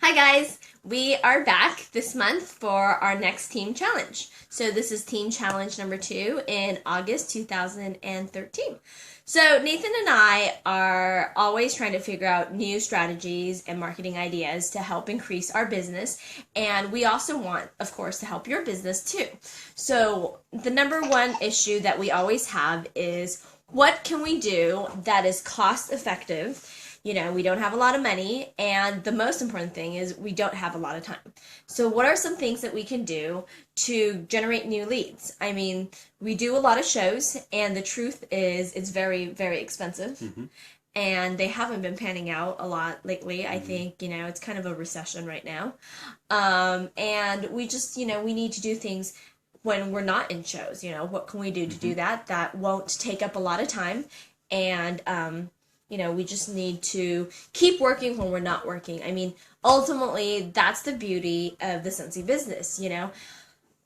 Hi guys, we are back this month for our next team challenge. So this is team challenge number 2 in August 2013. So Nathan and I are always trying to figure out new strategies and marketing ideas to help increase our business, and we also want, of course, to help your business too. So the number one issue that we always have is, what can we do that is cost effective? You know, we don't have a lot of money, and the most important thing is we don't have a lot of time. So what are some things that we can do to generate new leads? I mean, we do a lot of shows, and the truth is it's very, very expensive. And they haven't been panning out a lot lately. I think, you know, it's kind of a recession right now. And we just, you know, we need to do things when we're not in shows. You know, what can we do to do that? That won't take up a lot of time. And, you know, we just need to keep working when we're not working. I mean, ultimately, that's the beauty of the Scentsy business, you know.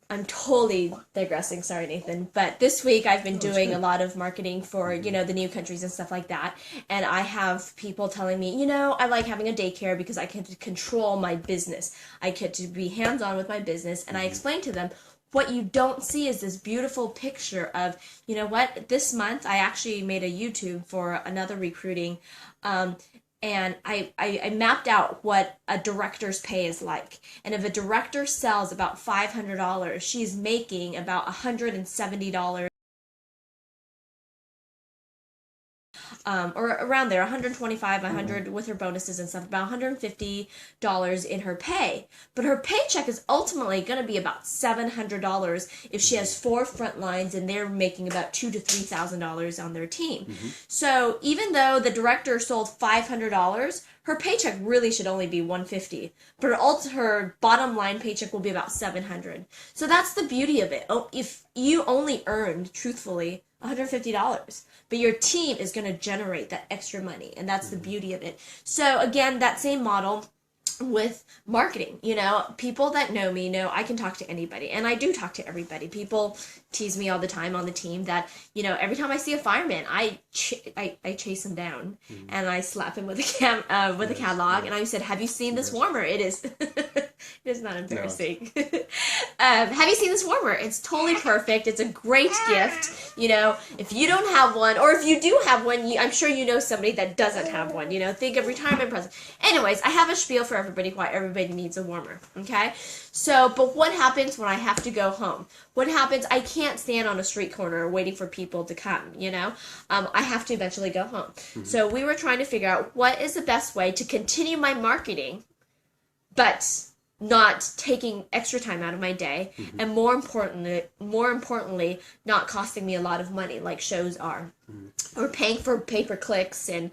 I'm totally digressing, sorry, Nathan. But this week I've been doing a lot of marketing for, you know, the new countries and stuff like that. And I have people telling me, you know, I like having a daycare because I can control my business. I get to be hands-on with my business. And I explain to them, what you don't see is this beautiful picture of, you know what, this month I actually made a YouTube for another recruiting, and I mapped out what a director's pay is like. And if a director sells about $500, she's making about $170. Or around there, 125, 100 with her bonuses and stuff, about $150 in her pay. But her paycheck is ultimately going to be about $700 if she has 4 front lines and they're making about $2,000 to $3,000 on their team. So even though the director sold $500, her paycheck really should only be $150, but her bottom line paycheck will be about $700. So that's the beauty of it. Oh, if you only earned, truthfully, $150, but your team is going to generate that extra money, and that's the beauty of it. So again, that same model with marketing. You know, people that know me know I can talk to anybody, and I do talk to everybody. People tease me all the time on the team that, you know, every time I see a fireman, I chase him down and I slap him with a catalog, and I said, "Have you seen this warmer? It is it is not embarrassing. No. Have you seen this warmer? It's totally perfect. It's a great gift. You know, if you don't have one, or if you do have one, I'm sure you know somebody that doesn't have one. You know, think of retirement present. Anyways, I have a spiel for everybody why everybody needs a warmer. Okay, so but what happens when I have to go home? What happens? I can't stand on a street corner waiting for people to come. You know, I have to eventually go home. So we were trying to figure out what is the best way to continue my marketing, but not taking extra time out of my day, and more importantly, not costing me a lot of money like shows are, or paying for pay-per-clicks and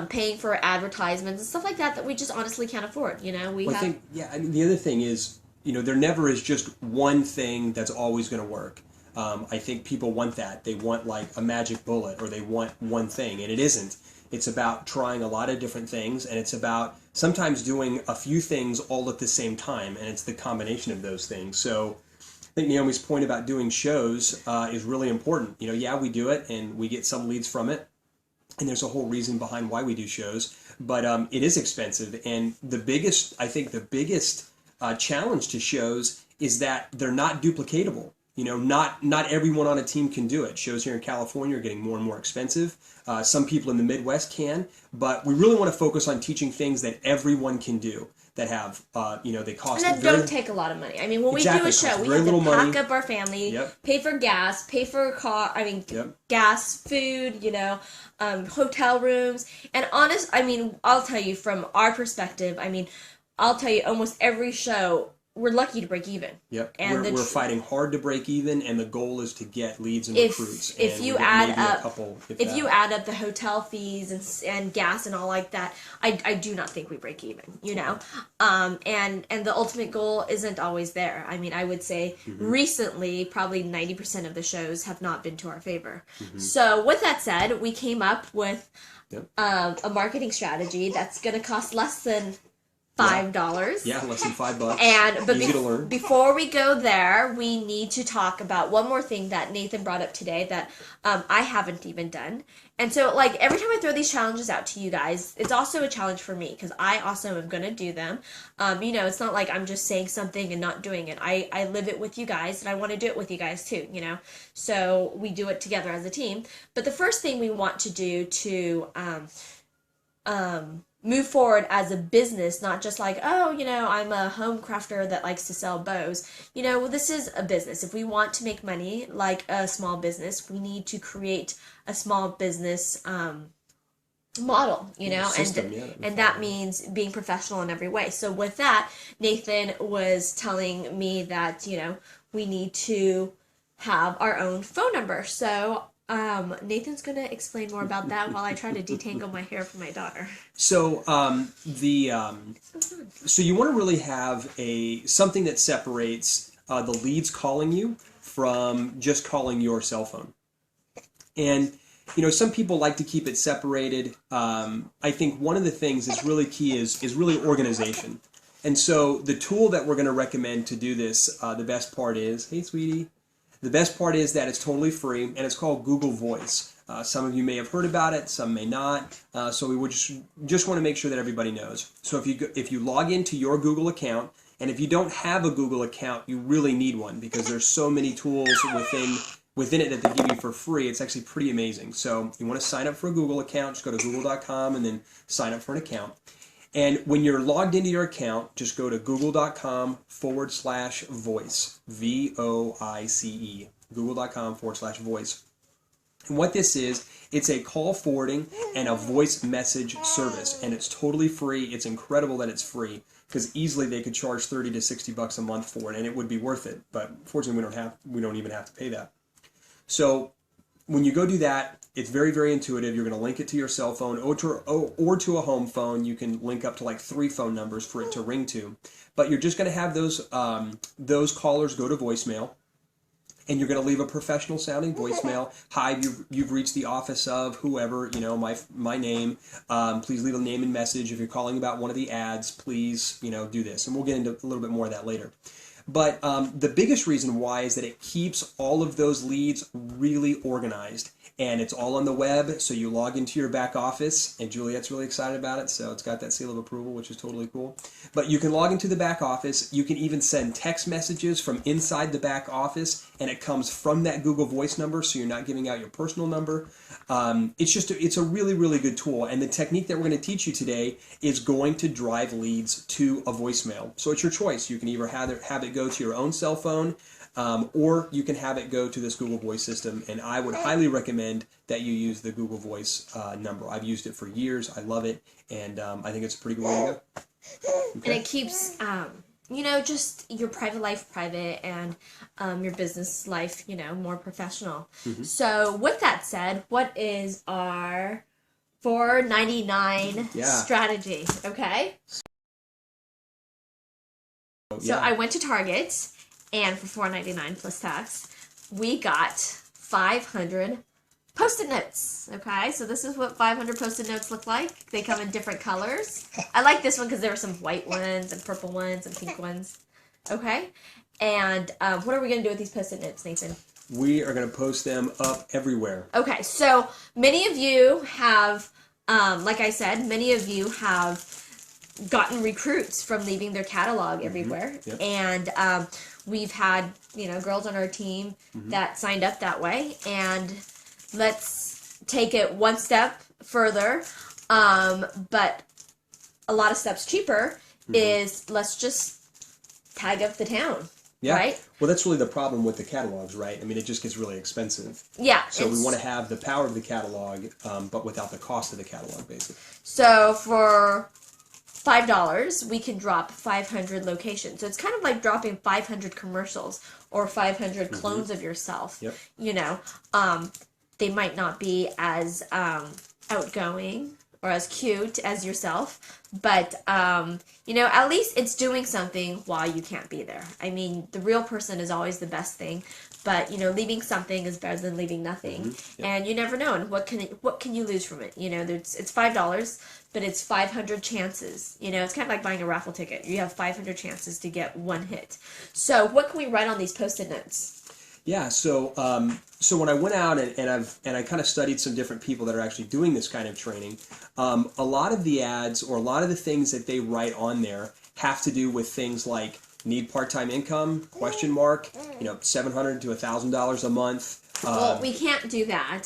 paying for advertisements and stuff like that we just honestly can't afford. You know, I think, I mean, the other thing is, you know, there never is just one thing that's always going to work. I think people want that. They want like a magic bullet, or they want one thing, and it isn't. It's about trying a lot of different things, and it's about sometimes doing a few things all at the same time, and it's the combination of those things. So I think Naomi's point about doing shows is really important. You know, yeah, we do it, and we get some leads from it, and there's a whole reason behind why we do shows, but it is expensive, and the biggest challenge to shows is that they're not duplicatable. You know, not everyone on a team can do it. Shows here in California are getting more and more expensive. Some people in the Midwest can, but we really want to focus on teaching things that everyone can do that have, you know, they cost. And that don't take a lot of money. I mean, when we do a show, we have to pack up our family, pay for gas, pay for gas, food, you know, hotel rooms. And I'll tell you from our perspective, almost every show, we're lucky to break even. Yep. And we're fighting hard to break even, and the goal is to get leads and recruits. If you add up the hotel fees and gas and all like that, I do not think we break even. You know, and the ultimate goal isn't always there. I mean, I would say recently, probably 90% of the shows have not been to our favor. So with that said, we came up with a marketing strategy that's going to cost less than $5. Yeah, less than $5. But easy to learn. Before we go there, we need to talk about one more thing that Nathan brought up today that I haven't even done, And so, like, every time I throw these challenges out to you guys, it's also a challenge for me because I also am going to do them. It's not like I'm just saying something and not doing it. I live it with you guys, and I want to do it with you guys too, So we do it together as a team. But the first thing we want to do to move forward as a business, not just like, oh, I'm a home crafter that likes to sell bows. This is a business. If we want to make money like a small business, we need to create a small business model, System, and that means being professional in every way. So with that, Nathan was telling me that, we need to have our own phone number. So Nathan's going to explain more about that while I try to detangle my hair for my daughter. So so you want to really have something that separates the leads calling you from just calling your cell phone. And some people like to keep it separated. I think one of the things that's really key is really organization. And so the tool that we're going to recommend to do this, the best part is, hey sweetie, the best part is that it's totally free, and it's called Google Voice. Some of you may have heard about it, some may not. So we would just want to make sure that everybody knows. So if you log into your Google account, and if you don't have a Google account, you really need one because there's so many tools within it that they give you for free. It's actually pretty amazing. So you want to sign up for a Google account, just go to google.com and then sign up for an account. And when you're logged into your account, just go to google.com/voice, VOICE, google.com/voice. And what this is, it's a call forwarding and a voice message service, and it's totally free. It's incredible that it's free because easily they could charge $30 to $60 a month for it, and it would be worth it. But fortunately, we don't even have to pay that. So when you go do that, it's very, very intuitive. You're going to link it to your cell phone or to a home phone. You can link up to like 3 phone numbers for it to ring to. But you're just going to have those callers go to voicemail, and you're going to leave a professional sounding voicemail. Hi, you've reached the office of whoever, my name. Please leave a name and message. If you're calling about one of the ads, please, do this. And we'll get into a little bit more of that later. But the biggest reason why is that it keeps all of those leads really organized. And it's all on the web, so you log into your back office, and Juliet's really excited about it, so it's got that seal of approval, which is totally cool. But you can log into the back office. You can even send text messages from inside the back office, and it comes from that Google Voice number, so you're not giving out your personal number. It's a really, really good tool, and the technique that we're going to teach you today is going to drive leads to a voicemail. So it's your choice. You can either have it go to your own cell phone, or you can have it go to this Google Voice system, and I would highly recommend that you use the Google Voice number. I've used it for years. I love it, and I think it's a pretty good way to go. Okay. And it keeps, just your private life private and your business life, more professional. Mm-hmm. So with that said, what is our $4.99 strategy? Okay. So I went to Target. And for $4.99 plus tax, we got 500 Post-it notes. Okay, so this is what 500 Post-it notes look like. They come in different colors. I like this one because there were some white ones and purple ones and pink ones. Okay, and what are we going to do with these Post-it notes, Nathan? We are going to post them up everywhere. Okay, so many of you have, like I said, many of you have gotten recruits from leaving their catalog everywhere. Yep. And we've had, girls on our team that signed up that way. And let's take it one step further, but a lot of steps cheaper is let's just tag up the town. Yeah. Right? Well, that's really the problem with the catalogs, right? I mean, it just gets really expensive. Yeah. So we want to have the power of the catalog, but without the cost of the catalog, basically. So for $5, we can drop 500 locations. So it's kind of like dropping 500 commercials or 500 clones of yourself. Yep. They might not be as outgoing or as cute as yourself, but at least it's doing something while you can't be there. I mean, the real person is always the best thing, but leaving something is better than leaving nothing. Yep. And you never know. And what can you lose from it? It's $5, but it's 500 chances. It's kind of like buying a raffle ticket. You have 500 chances to get one hit. So what can we write on these Post-it notes? Yeah, so when I went out and I kind of studied some different people that are actually doing this kind of training, a lot of the ads or a lot of the things that they write on there have to do with things like need part-time income, question mark, $700 to $1,000 a month. Well, we can't do that.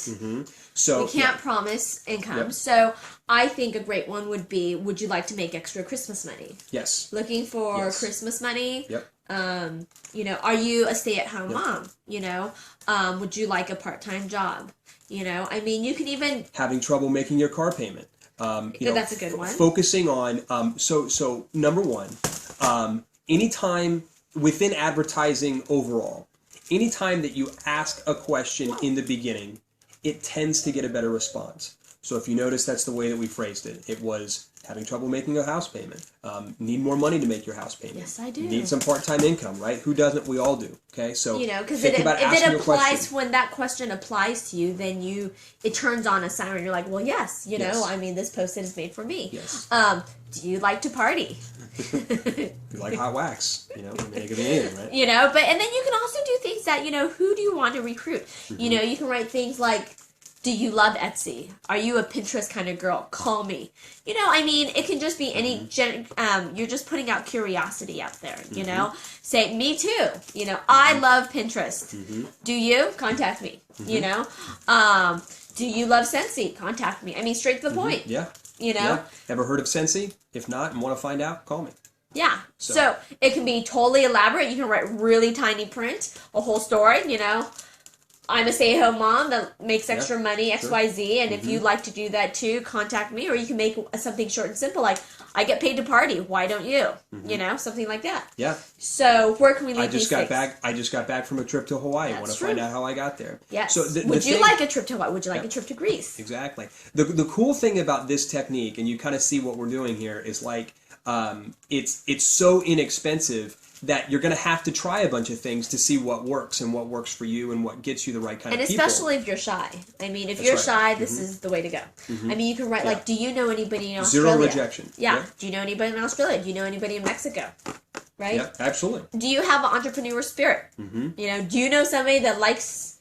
So we can't promise income. So I think a great one would be, would you like to make extra Christmas money? Yes. Looking for Christmas money. Yep. Are you a stay-at-home mom? Would you like a part-time job? I mean, you can even having trouble making your car payment. That's a good one. Focusing on so number one, anytime within advertising overall, anytime that you ask a question in the beginning, it tends to get a better response. So if you notice, that's the way that we phrased it. It was having trouble making a house payment. Need more money to make your house payment. Yes, I do. Need some part-time income, right? Who doesn't? We all do. Okay, so because think about if asking it a question. applies, when that question applies to you, then it turns on a siren. You're like, well, yes, Yes. I mean, this post is made for me. Yes. Do you like to party? You like hot wax, I mean, it could be anything, right? And then you can also do things that, who do you want to recruit? You can write things like, do you love Etsy? Are you a Pinterest kind of girl? Call me. I mean, it can just be any, you're just putting out curiosity out there, Say, me too. I love Pinterest. Do you? Contact me. Do you love Scentsy? Contact me. I mean, straight to the point. Yeah. Yeah. Ever heard of Scentsy? If not and want to find out, call me. Yeah. So it can be totally elaborate. You can write really tiny print, a whole story, I'm a stay-at-home mom that makes extra money, XYZ, and if you'd like to do that too, contact me, or you can make something short and simple like, I get paid to party, why don't you? Something like that. Yeah. So where can we leave I just these got back from a trip to Hawaii. I want to find out how I got there. Yes. So would you like a trip to Hawaii? Would you like a trip to Greece? Exactly. The cool thing about this technique, and you kind of see what we're doing here, is like it's so inexpensive that you're going to have to try a bunch of things to see what works and what works for you and what gets you the right kind of people. And especially if you're shy. I mean, if you're shy, this is the way to go. I mean, you can write like, do you know anybody in Australia? Zero rejection. Yeah. Do you know anybody in Australia? Do you know anybody in Mexico? Right? Yeah, absolutely. Do you have an entrepreneur spirit? Do you know somebody that likes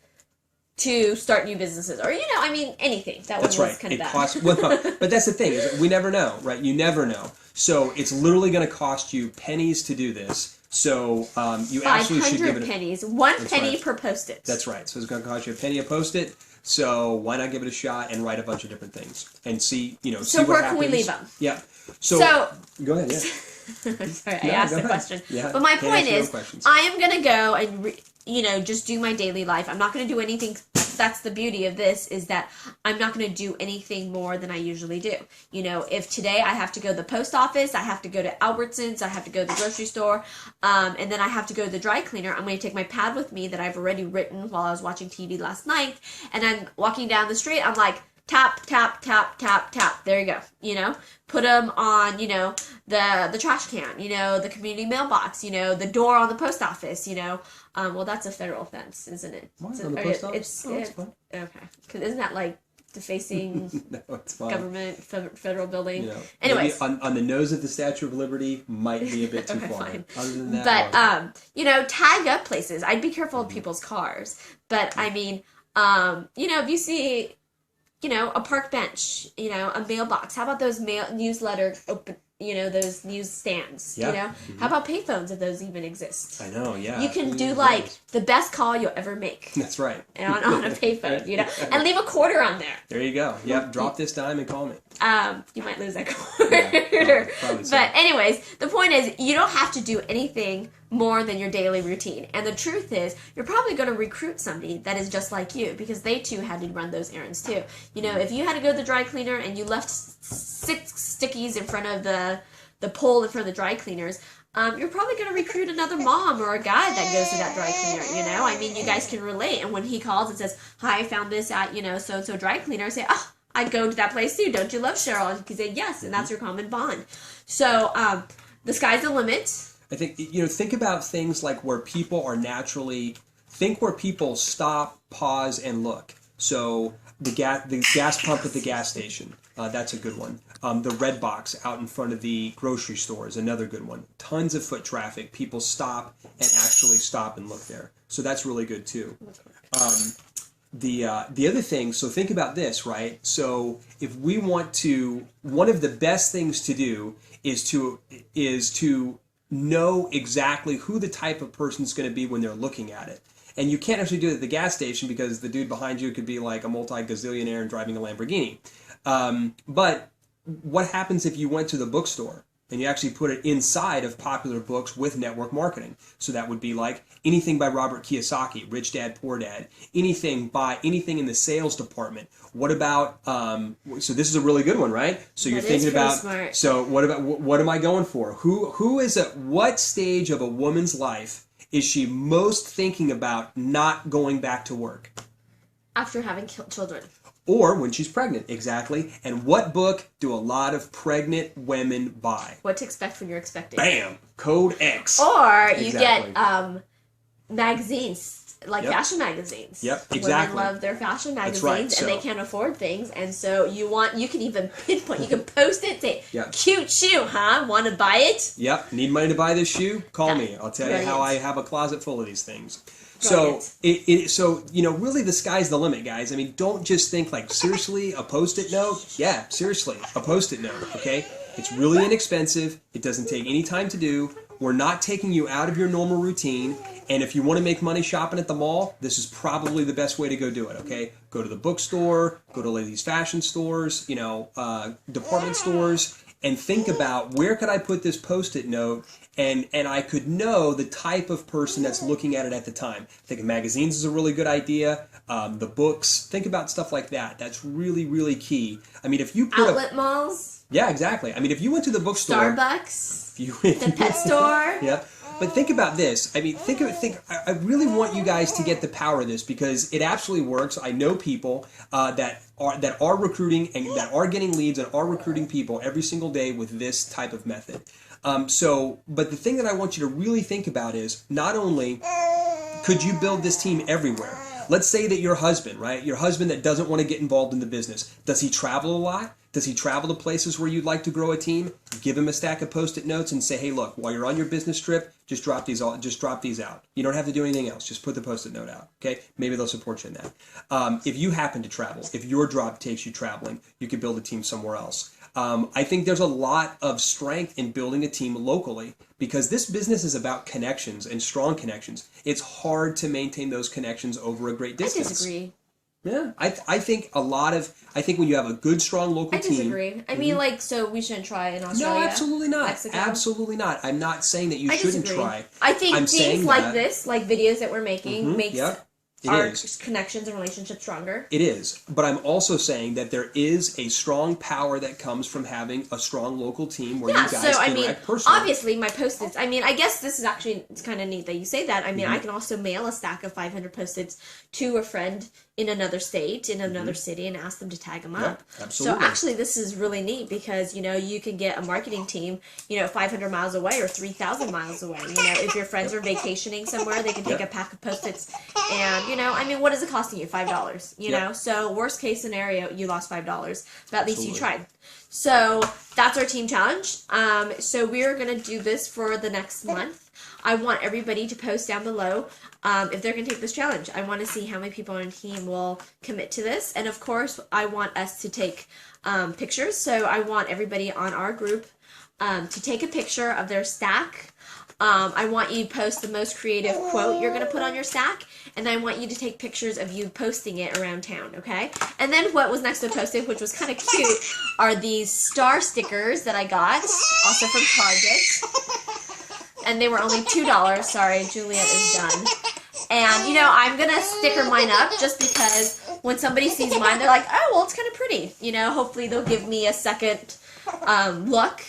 to start new businesses? Or, I mean, anything. That's one was right. kind of bad. Costs, but that's the thing, is we never know, right? You never know. So it's literally going to cost you pennies to do this. So you actually should give it pennies. One penny per post-it. That's right. So it's going to cost you a penny a post-it. So why not give it a shot and write a bunch of different things and see, see what happens. So where can we leave them? Yeah. So go ahead. Yeah. Sorry, I asked the question. Yeah, but my point is, I am going to go and, just do my daily life. I'm not going to do anything. That's the beauty of this, is that I'm not going to do anything more than I usually do. If today I have to go to the post office, I have to go to Albertsons, I have to go to the grocery store, and then I have to go to the dry cleaner, I'm going to take my pad with me that I've already written while I was watching TV last night, and I'm walking down the street, I'm like, tap, tap, tap, tap, tap. There you go. Put them on, the trash can, the community mailbox, the door on the post office, well, that's a federal offense, isn't it? Why? On the post office? It's fine. Okay. Because isn't that like defacing no, it's fine. Government, federal building? Anyways. On the nose of the Statue of Liberty might be a bit too far. Fine. Other than that. But, tag up places. I'd be careful of people's cars. But, I mean, if you see, a park bench, a mailbox, how about those newsletter open, those news stands, How about payphones, if those even exist? I know, yeah. You can do, like, the best call you'll ever make. That's right. on a payphone, and leave a quarter on there. There you go. Yep, drop this dime and call me. You might lose that quarter. Yeah, probably so. But anyways, the point is, you don't have to do anything more than your daily routine. And the truth is, you're probably going to recruit somebody that is just like you, because they too had to run those errands too. If you had to go to the dry cleaner and you left 6 stickies in front of the pole in front of the dry cleaners, you're probably going to recruit another mom or a guy that goes to that dry cleaner, I mean, you guys can relate. And when he calls and says, hi, I found this at, so-and-so dry cleaner, say, oh, I go to that place too. Don't you love Cheryl? And he said, yes, and that's your common bond. So the sky's the limit. I think, think about things like where people are naturally, think where people stop, pause, and look. So the gas pump at the gas station. That's a good one. The red box out in front of the grocery store is another good one. Tons of foot traffic. People stop and actually stop and look there. So that's really good too. The other thing, so think about this, right? So if we want to, one of the best things to do is to know exactly who the type of person is going to be when they're looking at it. And you can't actually do it at the gas station because the dude behind you could be like a multi-gazillionaire and driving a Lamborghini. But what happens if you went to the bookstore and you actually put it inside of popular books with network marketing? So that would be like anything by Robert Kiyosaki, Rich Dad, Poor Dad, anything in the sales department. What about, so this is a really good one, right? So you're thinking about, smart. So what am I going for? Who is at what stage of a woman's life is she most thinking about not going back to work? After having children. Or when she's pregnant, exactly. And what book do a lot of pregnant women buy? What to expect when you're expecting. Bam! Code X. Or you Exactly. get magazines, like Yep. fashion magazines. Yep, exactly. Women love their fashion magazines, right, so- and they can't afford things, and so you can even pinpoint, you can post it, say, Yep. cute shoe, huh? Want to buy it? Yep. Need money to buy this shoe? Call Yeah. me. I'll tell you how Brilliant. I have a closet full of these things. Brilliant. So really the sky's the limit, guys. I mean, don't just think like, seriously, a Post-it note? Yeah, seriously, a Post-it note, okay? It's really inexpensive. It doesn't take any time to do. We're not taking you out of your normal routine. And if you want to make money shopping at the mall, this is probably the best way to go do it, okay? Go to the bookstore, go to these fashion stores, department stores, and think about where could I put this Post-it note and I could know the type of person that's looking at it at the time. I think magazines is a really good idea. The books, think about stuff like that. That's really, really key. I mean, if you put Outlet malls, yeah, exactly. I mean, if you went to the bookstore, Starbucks, if the pet store. yeah. But think about this. I mean, I really want you guys to get the power of this because it absolutely works. I know people that are recruiting and that are getting leads and are recruiting people every single day with this type of method. But the thing that I want you to really think about is not only could you build this team everywhere. Let's say that your husband, right? Your husband that doesn't want to get involved in the business. Does he travel a lot? Does he travel to places where you'd like to grow a team? Give him a stack of Post-it notes and say, hey, look, while you're on your business trip, just drop these out. You don't have to do anything else. Just put the Post-it note out, okay? Maybe they'll support you in that. If you happen to travel, if your job takes you traveling, you could build a team somewhere else. I think there's a lot of strength in building a team locally because this business is about connections and strong connections. It's hard to maintain those connections over a great distance. I disagree. Yeah, I think when you have a good, strong local team. I disagree. I mean, so we shouldn't try in Australia. No, absolutely not. Mexico. Absolutely not. I'm not saying that you shouldn't try. I think I'm things like this, like videos that we're making, makes it our is. connections and relationships stronger. It is. But I'm also saying that there is a strong power that comes from having a strong local team where you guys interact personally. Obviously my Post-its, I guess this is actually, it's kind of neat that you say that. I can also mail a stack of 500 Post-its to a friend in another state, in another city, and ask them to tag them up. Absolutely. So actually this is really neat because, you can get a marketing team, 500 miles away or 3,000 miles away. If your friends are vacationing somewhere, they can take a pack of Post-its and, what is it costing you? $5, you know? So worst case scenario, you lost $5, but at least you tried. So that's our team challenge. So we're going to do this for the next month. I want everybody to post down below if they're going to take this challenge. I want to see how many people on the team will commit to this. And of course, I want us to take pictures. So I want everybody on our group to take a picture of their stack. I want you to post the most creative quote you're going to put on your stack. And I want you to take pictures of you posting it around town, okay? And then what was next to posted, which was kind of cute, are these star stickers that I got, also from Target. And they were only $2. Sorry, Juliet is done. And, I'm going to sticker mine up just because when somebody sees mine, they're like, oh, well, it's kind of pretty. Hopefully they'll give me a second look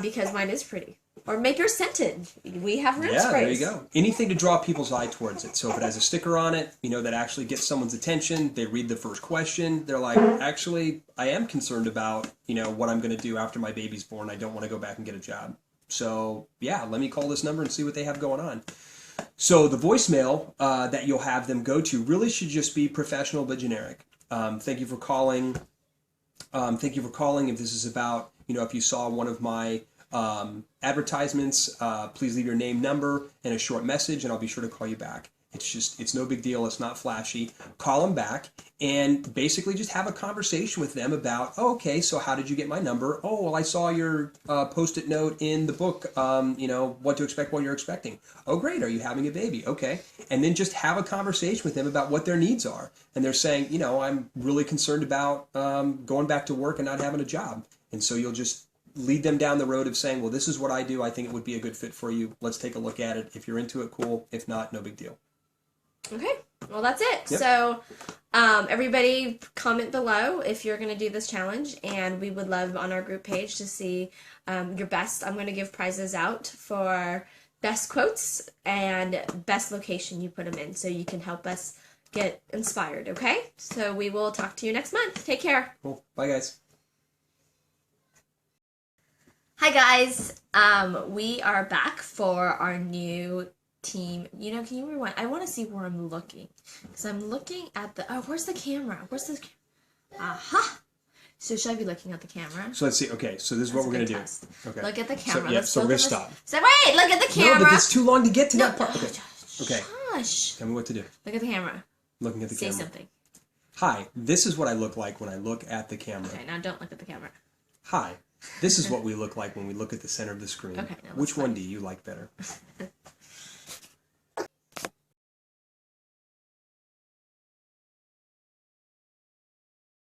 because mine is pretty. Or make yours scented. We have room sprays. Yeah, there you go. Anything to draw people's eye towards it. So if it has a sticker on it, that actually gets someone's attention, they read the first question, they're like, actually, I am concerned about, what I'm going to do after my baby's born. I don't want to go back and get a job. So, yeah, let me call this number and see what they have going on. So the voicemail that you'll have them go to really should just be professional but generic. Thank you for calling. Thank you for calling. If this is about, if you saw one of my advertisements, please leave your name, number, and a short message, and I'll be sure to call you back. It's no big deal. It's not flashy. Call them back and basically just have a conversation with them about, oh, okay, so how did you get my number? Oh, well, I saw your Post-it note in the book, what to expect while you're expecting. Oh, great. Are you having a baby? Okay. And then just have a conversation with them about what their needs are. And they're saying, I'm really concerned about going back to work and not having a job. And so you'll just lead them down the road of saying, well, this is what I do. I think it would be a good fit for you. Let's take a look at it. If you're into it, cool. If not, no big deal. Okay, well, that's it. Yep. So everybody comment below if you're going to do this challenge, and we would love on our group page to see your best. I'm going to give prizes out for best quotes and best location you put them in, so you can help us get inspired, okay? So we will talk to you next month. Take care. Cool. Bye, guys. Hi, guys. We are back for our new team. Can you rewind? I want to see where I'm looking, because I'm looking at where's the camera? Aha! So should I be looking at the camera? So let's see. Okay, so this is what we're going to do. Okay. Look at the camera. So we're going to stop. So wait, look at the camera. No, but it's too long to get to that part. Okay. Okay. Shush. Tell me what to do. Look at the camera. Looking at the camera. Say something. Hi, this is what I look like when I look at the camera. Okay, now don't look at the camera. Hi, this is what we look like when we look at the center of the screen. Okay, now Which one do you like better?